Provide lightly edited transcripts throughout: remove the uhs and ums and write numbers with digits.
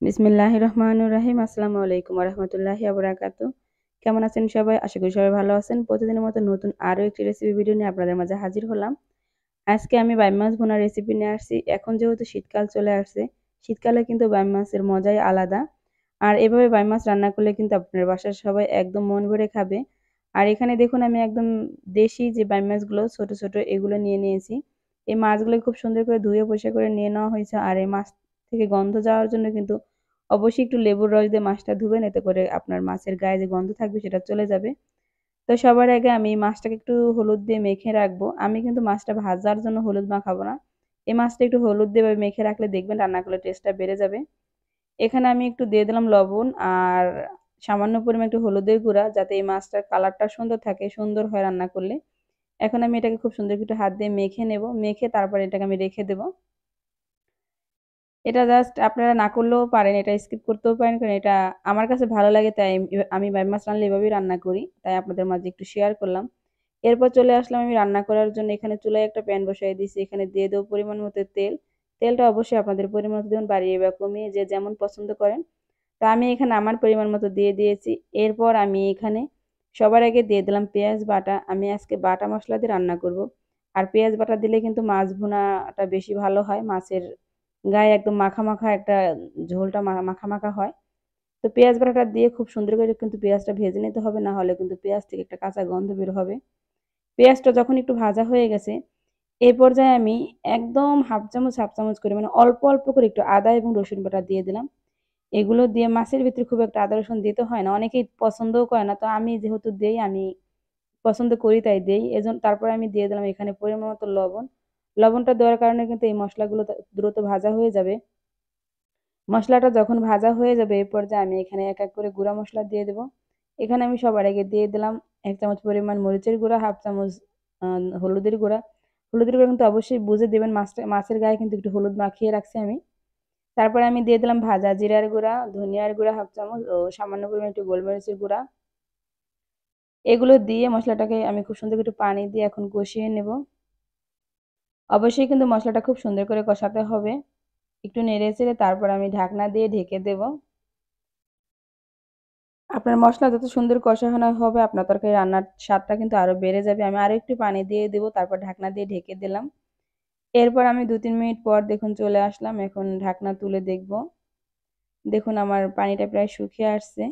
বিসমিল্লাহির রহমানির রহিম। আসসালামু আলাইকুম ওয়া রাহমাতুল্লাহি ওয়া বারাকাতুহু। কেমন আছেন সবাই? আশা করি সবাই ভালো আছেন। প্রতিদিনের মতো নতুন আরো একটি রেসিপি ভিডিও নিয়ে আপনাদের মাঝে হাজির হলাম। আজকে আমি বাইম মাছ ভুনার রেসিপি নিয়ে আসছি। এখন যেহেতু শীতকাল চলে আসছে, শীতকালে কিন্তু বাইম মাছের মজাই আলাদা। আর এভাবে বাইম মাছ রান্না করলে কিন্তু আপনার বাসার সবাই একদম মন ভরে খাবে। আর এখানে দেখুন আমি একদম দেশি যে বাইম মাছগুলো ছোট, ছোট এগুলো নিয়ে নিয়েছি। এই মাছগুলো খুব সুন্দর করে ধুয়ে পরিষ্কার করে নিয়ে নেওয়া হয়েছে। আর এই মাছ থেকে গন্ধ যাওয়ার জন্য কিন্তু অবশ্যই একটু লেবুর রস দিয়ে মাছটা ধুবেন, এতে করে আপনার মাছের গায়ে যে গন্ধ থাকবে সেটা চলে যাবে। তো সবার আগে আমি মাছটাকে একটু হলুদ দিয়ে মেখে রাখবো। আমি কিন্তু মাছটা ভাজার জন্য হলুদ মাখাবো না। এই মাছটা একটু হলুদ দিয়ে মেখে রাখলে দেখবেন রান্না করলে টেস্টটা বেড়ে যাবে। এখানে আমি একটু দিয়ে দিলাম লবণ আর সামান্য পরিমাণ একটু হলুদের গুঁড়া, যাতে এই মাছটার কালারটা সুন্দর থাকে, সুন্দর হয় রান্না করলে। এখন আমি এটাকে খুব সুন্দর করে একটু হাত দিয়ে মেখে নেব। মেখে তারপরে এটাকে আমি রেখে দেব। এটা জাস্ট আপনারা না করলেও পারেন, এটা স্কিপ করতেও পারেন, কারণ এটা আমার কাছে ভালো লাগে, তাই আমি বাইম মাছ রান্নালে এভাবেই রান্না করি। তাই আপনাদের মাঝে একটু শেয়ার করলাম। এরপর চলে আসলাম আমি রান্না করার জন্য। এখানে চুলায় একটা প্যান বসাই দিয়েছি। এখানে দিয়ে দেবো পরিমাণ মতো তেল। তেলটা অবশ্যই আপনাদের পরিমাণ মতো দেবেন, বাড়িয়ে বা কমিয়ে যে যেমন পছন্দ করেন। তো আমি এখানে আমার পরিমাণ মতো দিয়ে দিয়েছি। এরপর আমি এখানে সবার আগে দিয়ে দিলাম পেঁয়াজ বাটা। আমি আজকে বাটা মশলা দিয়ে রান্না করব। আর পেঁয়াজ বাটা দিলে কিন্তু মাছ ভুনাটা বেশি ভালো হয়। মাছের গায়ে একদম মাখা মাখা একটা ঝোলটা মাখা মাখা হয়। তো পেঁয়াজ বাটাটা দিয়ে খুব সুন্দর করে কিন্তু পেঁয়াজটা ভেজে নিতে হবে, না হলে কিন্তু পেঁয়াজ থেকে একটা কাঁচা গন্ধ বের হবে। পেঁয়াজটা যখন একটু ভাজা হয়ে গেছে, এই পর্যায়ে আমি একদম হাফ চামচ করে, মানে অল্প অল্প করে একটু আদা এবং রসুন বাটা দিয়ে দিলাম। এগুলো দিয়ে মাছের ভিতরে খুব একটা আদা রসুন দিতে হয় না, অনেকেই পছন্দও করে না। তো আমি যেহেতু দেই, আমি পছন্দ করি তাই দেই। এজন্য তারপরে আমি দিয়ে দিলাম এখানে পরিমাণ মতো লবণ। লবণটা দেওয়ার কারণে কিন্তু এই মশলাগুলো দ্রুত ভাজা হয়ে যাবে। মশলাটা যখন ভাজা হয়ে যাবে, এই পর্যায়ে আমি এখানে এক এক করে গুঁড়া মশলা দিয়ে দেব। এখানে আমি সবার আগে দিয়ে দিলাম ১ চামচ পরিমাণ মরিচের গুঁড়া, হাফ চামচ হলুদের গুঁড়া। হলুদের গুঁড়া কিন্তু অবশ্যই বুঝে দিবেন, মাছের গায়ে কিন্তু একটু হলুদ মাখিয়ে রাখছি আমি। তারপরে আমি দিয়ে দিলাম ভাজা জিরার গুঁড়া, ধনিয়ার গুঁড়া হাফ চামচ ও সামান্য পরিমাণ একটু গোলমরিচের গুঁড়া। এগুলো দিয়ে মশলাটাকে আমি খুব সুন্দর করে একটু পানি দিয়ে এখন কষিয়ে নেব। অবশ্যই কিন্তু মশলাটা খুব সুন্দর করে কষাতে হবে। একটু নেড়ে-চেড়ে তারপর আমি ঢাকনা দিয়ে ঢেকে দেব। আপনার মসলা যত সুন্দর কষানো হবে, আপনার তরকারি রান্নার স্বাদটা কিন্তু আরো বেড়ে যাবে। আমি আরো একটু পানি দিয়ে দেব, তারপর ঢাকনা দিয়ে ঢেকে দিলাম। এরপর আমি ২-৩ মিনিট পর দেখুন চলে আসলাম। এখন ঢাকনা তুলে দেখব। দেখুন আমার পানিটা প্রায় শুকিয়ে আসছে।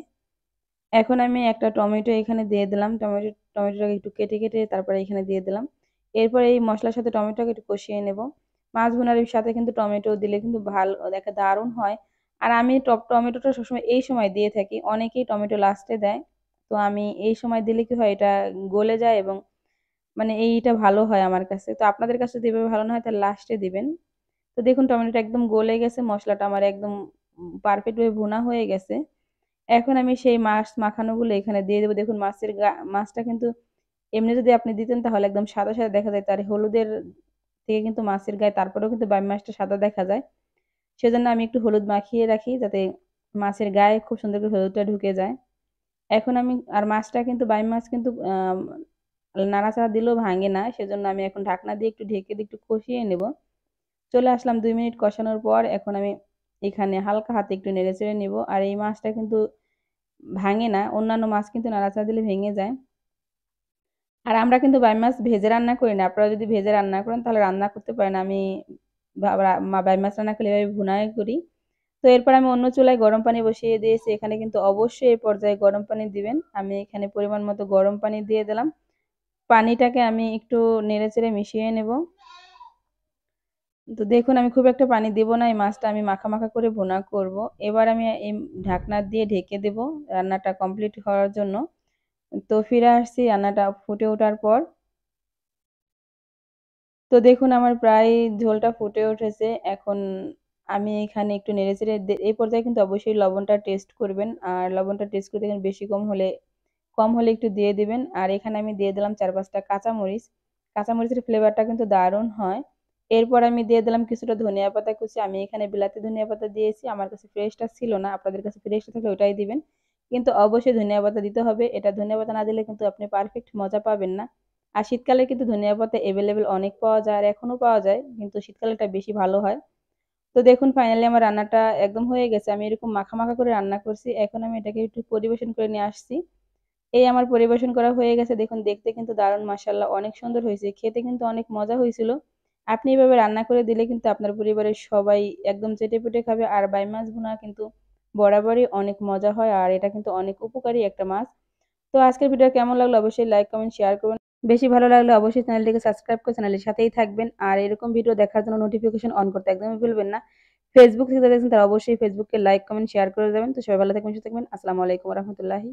এখন আমি একটা টমেটো এখানে দিয়ে দিলাম। টমেটোটাকে একটু কেটে, কেটে তারপরে এখানে দিয়ে দিলাম। এরপর এই মসলার সাথে টমেটোটাকে একটু কষিয়ে নেব। মাছ ভুনার সাথে কিন্তু টমেটো দিলে কিন্তু দেখা দারুণ হয়। আর আমি টমেটোটা সবসময় এই সময় দিয়ে থাকি। অনেকেই টমেটো লাস্টে দেয়। তো আমি এই সময় দিলে কি হয়, এটা গলে যায় এবং মানে এইটা ভালো হয় আমার কাছে। তো আপনাদের কাছে যদি এভাবে ভালো না হয় তাহলে লাস্টে দিবেন। তো দেখুন টমেটোটা একদম গলে গেছে। মসলাটা আমার একদম পারফেক্ট ভাবে ভুনা হয়ে গেছে। এখন আমি সেই মাছ মাখানোগুলো এখানে দিয়ে দেবো। দেখুন মাছটা কিন্তু এমনি যদি আপনি দিতেন তাহলে একদম সাদা, সাদা দেখা যায়। আর হলুদের থেকে কিন্তু মাছের গায়ে তারপরেও কিন্তু বাইম মাছটা সাদা দেখা যায়। সেজন্য আমি একটু হলুদ মাখিয়ে রাখি, যাতে মাছের গায়ে খুব সুন্দর করে হলুদটা ঢুকে যায়। এখন আমি আর মাছটা কিন্তু বাইম মাছ কিন্তু নাড়াচাড়া দিলেও ভাঙে না। সেজন্য আমি এখন ঢাকনা দিয়ে একটু ঢেকে দিয়ে একটু কষিয়ে নেব। চলে আসলাম ২ মিনিট কষানোর পর। এখন আমি এখানে হালকা হাতে একটু নেড়েচেড়ে নিব। আর এই মাছটা কিন্তু ভাঙে না। অন্যান্য মাছ কিন্তু নাড়াচাড়া দিলে ভেঙে যায়। আর আমরা কিন্তু বাইম মাছ ভেজে রান্না করি না। আপনারা যদি ভেজে রান্না করেন তাহলে রান্না করতে পারেন। আমি বাইম মাছ রান্না করলে এভাবে ভুনাই করি। তো এরপর আমি অন্য চুলায় গরম পানি বসিয়ে দিয়েছি। এখানে কিন্তু অবশ্যই এই পর্যায়ে গরম পানি দিবেন। আমি এখানে পরিমাণ মতো গরম পানি দিয়ে দিলাম। পানিটাকে আমি একটু নেড়েচেড়ে মিশিয়ে নেব। তো দেখুন আমি খুব একটা পানি দেব না। এই মাছটা আমি মাখা, মাখা করে ভুনা করব। এবার আমি এই ঢাকনা দিয়ে ঢেকে দেব রান্নাটা কমপ্লিট হওয়ার জন্য। তো ফিরে আসছি রান্নাটা ফুটে ওঠার পর। তো দেখুন আমার প্রায় ঝোলটা ফুটে উঠেছে। এখন আমি এখানে একটু নেড়েচেড়ে এই পর্যায়ে কিন্তু অবশ্যই লবণটা টেস্ট করবেন। আর লবণটা টেস্ট করে দেখবেন বেশি কম হলে একটু দিয়ে দিবেন। আর এখানে আমি দিয়ে দিলাম ৪-৫ টা কাঁচামরিচ। কাঁচামরিচের ফ্লেভারটা কিন্তু দারুণ হয়। এরপর আমি দিয়ে দিলাম কিছুটা ধনিয়া পাতা কুচি। আমি এখানে বিলাতি ধনিয়া পাতা দিয়েছি। আমার কাছে ফ্রেশটা ছিল না। আপনাদের কাছে ফ্রেশটা থাকলে ওটাই দিবেন। কিন্তু অবশ্যই ধনিয়া পাতা দিতে হবে। এটা ধনিয়া পাতা না দিলে কিন্তু আপনি পারফেক্ট মজা পাবেন না। আর শীতকালে কিন্তু ধনিয়া পাতা এভেলেবেল অনেক পাওয়া যায়, আর এখনো পাওয়া যায়। কিন্তু শীতকালে এটা বেশি ভালো হয়। তো দেখুন ফাইনালি আমার রান্নাটা একদম হয়ে গেছে। আমি এরকম মাখা, মাখা করে রান্না করছি। এখন আমি এটাকে একটু পরিবেশন করে নিয়ে আসছি। এই আমার পরিবেশন করা হয়ে গেছে। দেখুন দেখতে কিন্তু দারুণ মাশাআল্লাহ অনেক সুন্দর হয়েছে। খেতে কিন্তু অনেক মজা হয়েছিল। আপনি এভাবে রান্না করে দিলে কিন্তু আপনার পরিবারের সবাই একদম চেটেপুটে খাবে। আর বাই মাছ ভুনা কিন্তু বরাবরই অনেক মজা হয়। আর এটা কিন্তু অনেক উপকারী একটা মাছ। তো আজকের ভিডিও কেমন লাগলো অবশ্যই লাইক, কমেন্ট, শেয়ার করবেন। বেশি ভালো লাগলে অবশ্যই চ্যানেলটিকে সাবস্ক্রাইব করে চ্যানেলের সাথেই থাকবেন। আর এরকম ভিডিও দেখার জন্য নোটিফিকেশন অন করতে একদমই ভুলবেন না। ফেসবুক থেকে দেখেছেন তারা অবশ্যই ফেসবুককে লাইক, কমেন্ট, শেয়ার করে যাবেন। তো সবাই ভালো থাকবেন, সুস্থ থাকবেন। আসসালামু আলাইকুম ওয়া রাহমাতুল্লাহি